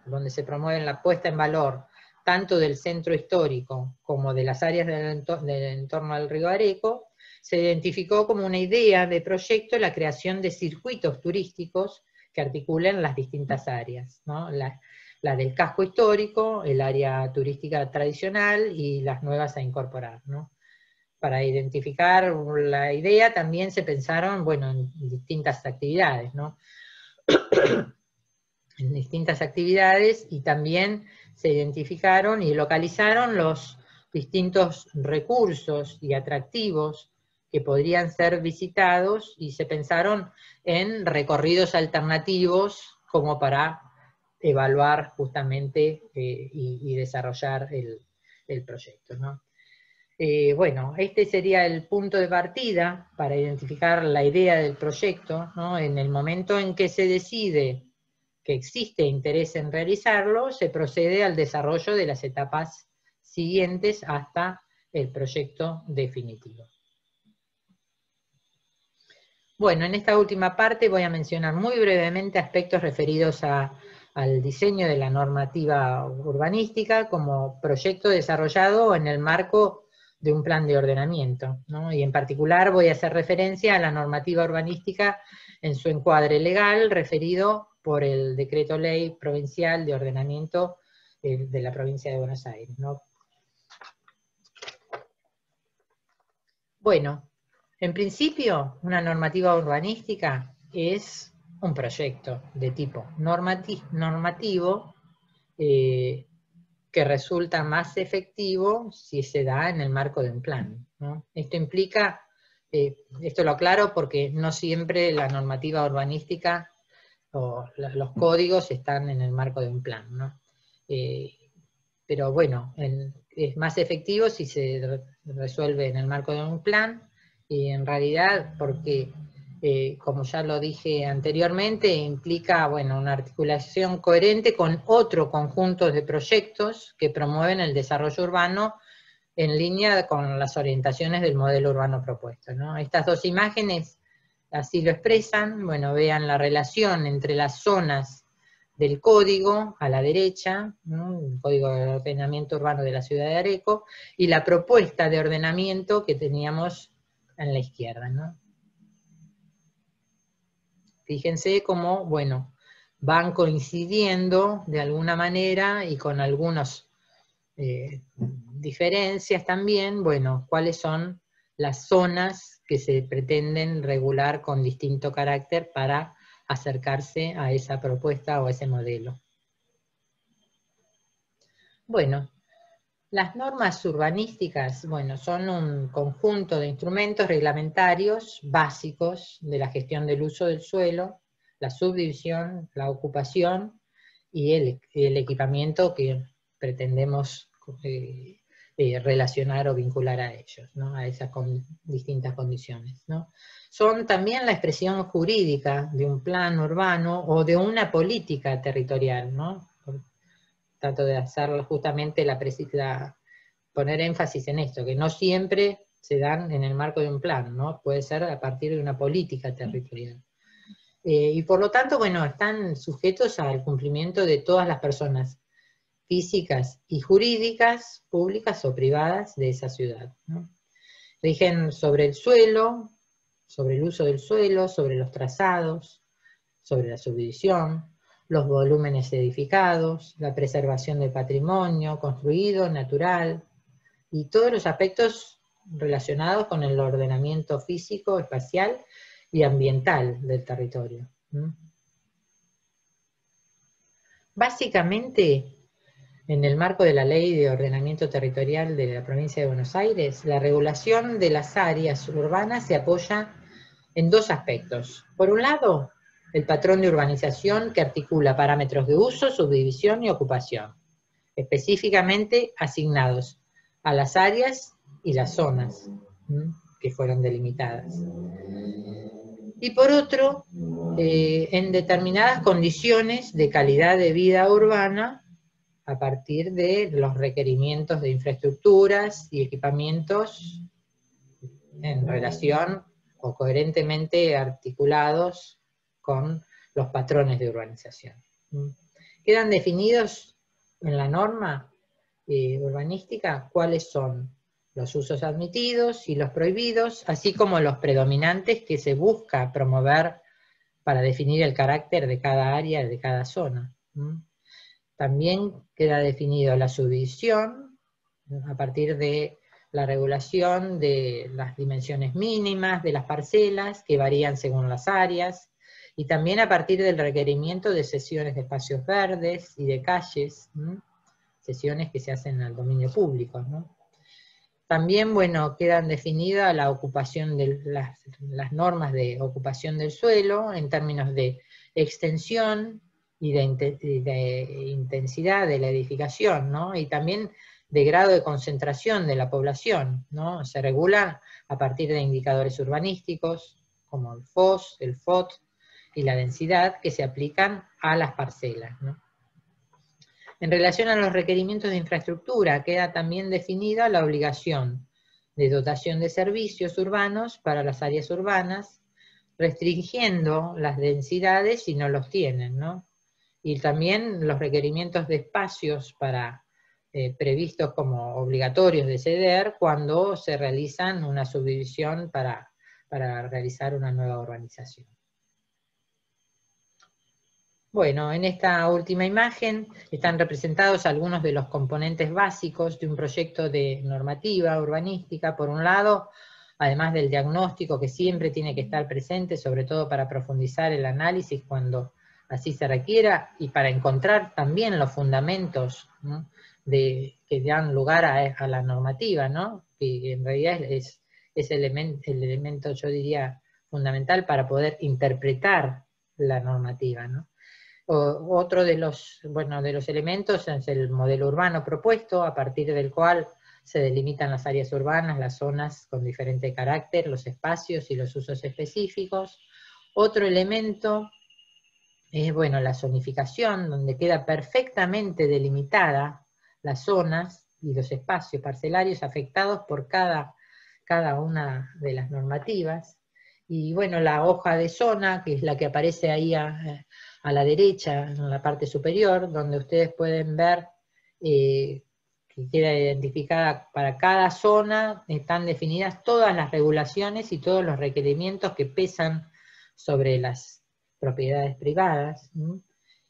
donde se promueven la puesta en valor tanto del centro histórico como de las áreas del entorno al río Areco, se identificó como una idea de proyecto la creación de circuitos turísticos que articulen las distintas áreas, ¿no? La del casco histórico, el área turística tradicional y las nuevas a incorporar, ¿no? Para identificar la idea también se pensaron, bueno, en distintas actividades, ¿no? En distintas actividades, y también se identificaron y localizaron los distintos recursos y atractivos que podrían ser visitados, y se pensaron en recorridos alternativos como para evaluar justamente y desarrollar el proyecto, ¿no? Bueno, este sería el punto de partida para identificar la idea del proyecto, ¿no? En el momento en que se decide que existe interés en realizarlo, se procede al desarrollo de las etapas siguientes hasta el proyecto definitivo. Bueno, en esta última parte voy a mencionar muy brevemente aspectos referidos al diseño de la normativa urbanística como proyecto desarrollado en el marco de un plan de ordenamiento, ¿no? Y en particular voy a hacer referencia a la normativa urbanística en su encuadre legal referido por el Decreto Ley Provincial de Ordenamiento de la Provincia de Buenos Aires, ¿no? Bueno, en principio, una normativa urbanística es un proyecto de tipo normativo que resulta más efectivo si se da en el marco de un plan, ¿no? Esto implica, esto lo aclaro porque no siempre la normativa urbanística o los códigos están en el marco de un plan, ¿no? Pero bueno, es más efectivo si se resuelve en el marco de un plan, y en realidad porque, como ya lo dije anteriormente, implica, bueno, una articulación coherente con otro conjunto de proyectos que promueven el desarrollo urbano en línea con las orientaciones del modelo urbano propuesto, ¿no? Estas dos imágenes así lo expresan. Bueno, vean la relación entre las zonas del código a la derecha, ¿no? El Código de Ordenamiento Urbano de la Ciudad de Areco, y la propuesta de ordenamiento que teníamos en la izquierda, ¿no? Fíjense cómo, bueno, van coincidiendo de alguna manera y con algunos diferencias también, bueno, cuáles son las zonas que se pretenden regular con distinto carácter para acercarse a esa propuesta o a ese modelo. Bueno, las normas urbanísticas, bueno, son un conjunto de instrumentos reglamentarios básicos de la gestión del uso del suelo, la subdivisión, la ocupación y el equipamiento que pretendemos relacionar o vincular a ellos, ¿no? A esas distintas condiciones, ¿no? Son también la expresión jurídica de un plan urbano o de una política territorial, ¿no? Trato de hacer justamente poner énfasis en esto, que no siempre se dan en el marco de un plan, ¿no? Puede ser a partir de una política territorial. Y por lo tanto, bueno, están sujetos al cumplimiento de todas las personas físicas y jurídicas, públicas o privadas de esa ciudad, ¿no? Rigen sobre el suelo, sobre el uso del suelo, sobre los trazados, sobre la subdivisión, los volúmenes edificados, la preservación del patrimonio construido, natural, y todos los aspectos relacionados con el ordenamiento físico, espacial y ambiental del territorio. Básicamente, en el marco de la Ley de Ordenamiento Territorial de la Provincia de Buenos Aires, la regulación de las áreas urbanas se apoya en dos aspectos. Por un lado, el patrón de urbanización que articula parámetros de uso, subdivisión y ocupación, específicamente asignados a las áreas y las zonas que fueron delimitadas. Y por otro, en determinadas condiciones de calidad de vida urbana, a partir de los requerimientos de infraestructuras y equipamientos en relación o coherentemente articulados con los patrones de urbanización. Quedan definidos en la norma urbanística cuáles son los usos admitidos y los prohibidos, así como los predominantes que se busca promover para definir el carácter de cada área, de cada zona. También queda definido la subdivisión a partir de la regulación de las dimensiones mínimas de las parcelas, que varían según las áreas, y también a partir del requerimiento de cesiones de espacios verdes y de calles, cesiones que se hacen al dominio público, ¿no? También, bueno, quedan definidas la ocupación de las normas de ocupación del suelo en términos de extensión y de intensidad de la edificación, ¿no? Y también de grado de concentración de la población, ¿no? Se regula a partir de indicadores urbanísticos, como el FOS, el FOT y la densidad, que se aplican a las parcelas, ¿no? En relación a los requerimientos de infraestructura, queda también definida la obligación de dotación de servicios urbanos para las áreas urbanas, restringiendo las densidades si no los tienen, ¿no? Y también los requerimientos de espacios previstos como obligatorios de ceder cuando se realizan una subdivisión para realizar una nueva urbanización. Bueno, en esta última imagen están representados algunos de los componentes básicos de un proyecto de normativa urbanística. Por un lado, además del diagnóstico que siempre tiene que estar presente, sobre todo para profundizar el análisis cuando así se requiera, y para encontrar también los fundamentos, ¿no?, que dan lugar a la normativa, ¿no?, que en realidad es el elemento, yo diría, fundamental para poder interpretar la normativa, ¿no? Otro de los elementos es el modelo urbano propuesto, a partir del cual se delimitan las áreas urbanas, las zonas con diferente carácter, los espacios y los usos específicos. Otro elemento es, bueno, la zonificación, donde queda perfectamente delimitada las zonas y los espacios parcelarios afectados por cada una de las normativas. Y bueno, la hoja de zona, que es la que aparece ahí a la derecha, en la parte superior, donde ustedes pueden ver que queda identificada para cada zona, están definidas todas las regulaciones y todos los requerimientos que pesan sobre las propiedades privadas,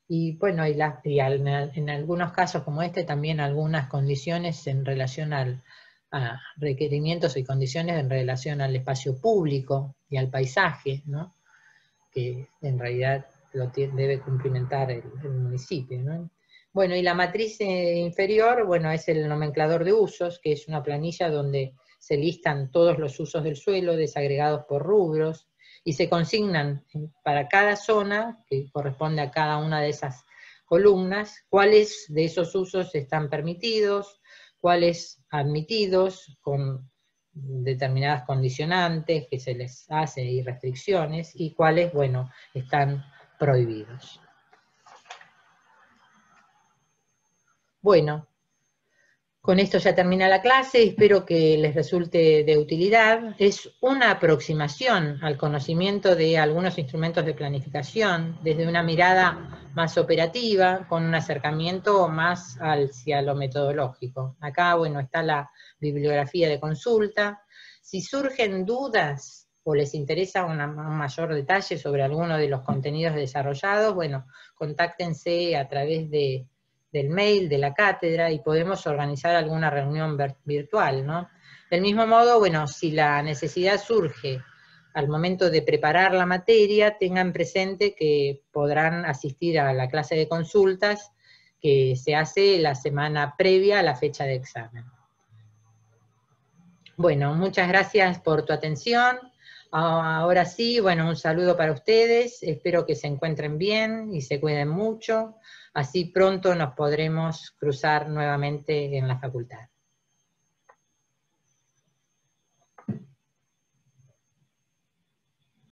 Y bueno, en algunos casos como este también algunas condiciones en relación a requerimientos y condiciones en relación al espacio público y al paisaje, ¿no? Que en realidad debe cumplimentar el municipio, ¿no? Bueno, y la matriz inferior, bueno, es el nomenclador de usos, que es una planilla donde se listan todos los usos del suelo desagregados por rubros, y se consignan para cada zona, que corresponde a cada una de esas columnas, cuáles de esos usos están permitidos, cuáles admitidos, con determinadas condicionantes que se les hace y restricciones, y cuáles, bueno, están prohibidos. Bueno, con esto ya termina la clase, espero que les resulte de utilidad. Es una aproximación al conocimiento de algunos instrumentos de planificación desde una mirada más operativa, con un acercamiento más hacia lo metodológico. Acá, bueno, está la bibliografía de consulta. Si surgen dudas o les interesa un mayor detalle sobre alguno de los contenidos desarrollados, bueno, contáctense a través del mail de la cátedra y podemos organizar alguna reunión virtual, ¿no? Del mismo modo, bueno, si la necesidad surge al momento de preparar la materia, tengan presente que podrán asistir a la clase de consultas que se hace la semana previa a la fecha de examen. Bueno, muchas gracias por tu atención. Ahora sí, bueno, un saludo para ustedes, espero que se encuentren bien y se cuiden mucho, así pronto nos podremos cruzar nuevamente en la facultad.